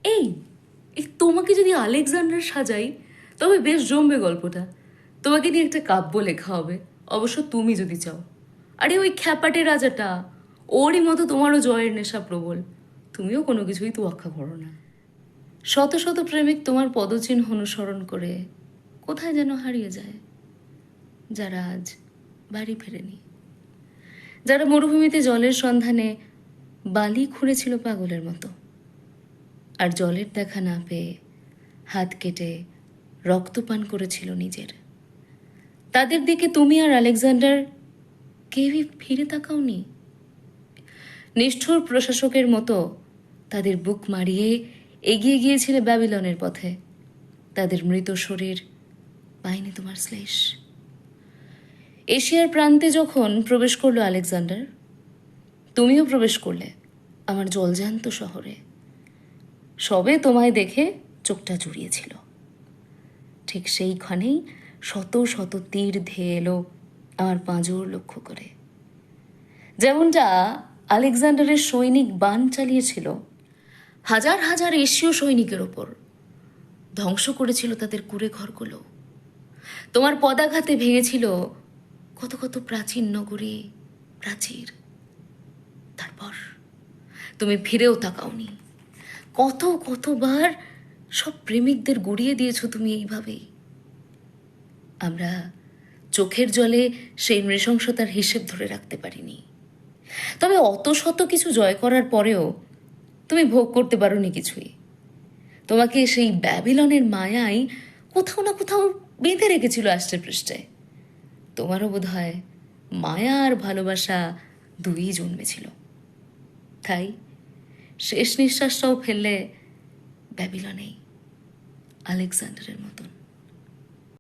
এই এই তোমাকে যদি আলেকজান্ডার সাজাই তবে বেশ জমবে গল্পটা। তোমাকে নিয়ে একটা কাব্য লেখা হবে, অবশ্য তুমি যদি চাও। আরে ওই খ্যাপাটে রাজাটা, ওরই মতো তোমারও জয়ের নেশা প্রবল। তুমিও কোনো কিছুই তোয়াক্কা করো না। শত শত প্রেমিক তোমার পদচিহ্ন অনুসরণ করে কোথায় যেন হারিয়ে যায়, যারা আজ বাড়ি ফেরেনি, যারা মরুভূমিতে জলের সন্ধানে বালি খুঁড়েছিল পাগলের মতো, আর জলের দেখা না পেয়ে হাত কেটে রক্তপান করেছিল নিজের। তাদের দিকে তুমি আর আলেকজান্ডার কেউই ফিরে তাকাওনি। নিষ্ঠুর প্রশাসকের মতো তাদের বুক মারিয়ে এগিয়ে গিয়েছিলে ব্যাবিলনের পথে। তাদের মৃত শরীর পায়নি তোমার শ্লেষ। এশিয়ার প্রান্তে যখন প্রবেশ করলো আলেকজান্ডার, তুমিও প্রবেশ করলে আমার জলজান্ত শহরে। সবে তোমায় দেখে চোখটা জুড়িয়েছিল। ঠিক সেইখানেই শত শত তীর ধেয়ে এলো আমার পাঁজর লক্ষ্য করে। যেমনটা আলেকজান্ডারের সৈনিক বান চালিয়েছিল হাজার হাজার এশীয় সৈনিকের ওপর, ধ্বংস করেছিল তাদের কুঁড়ে ঘরগুলো। তোমার পদাঘাতে ভেঙেছিল কত কত প্রাচীন নগরী, প্রাচীর। তারপর তুমি ফিরেও তাকাওনি। কত কতবার সব প্রেমিকদের গড়িয়ে দিয়েছো তুমি এইভাবেই। আমরা চোখের জলে সেই নৃশংসতার হিসেব ধরে রাখতে পারিনি। তবে অত শত কিছু জয় করার পরেও তুমি ভোগ করতে পারোনি কিছুই। তোমাকে সেই ব্যাবিলনের মায়াই কোথাও না কোথাও বেঁধে রেখেছিল আষ্টে পৃষ্ঠে। তোমারও বোধ হয় মায়া আর ভালোবাসা দুই জন্মেছিল। তাই শেষ নিঃশ্বাসটাও ফেললে ব্যাবিলনেই, আলেকজান্ডারের মতন।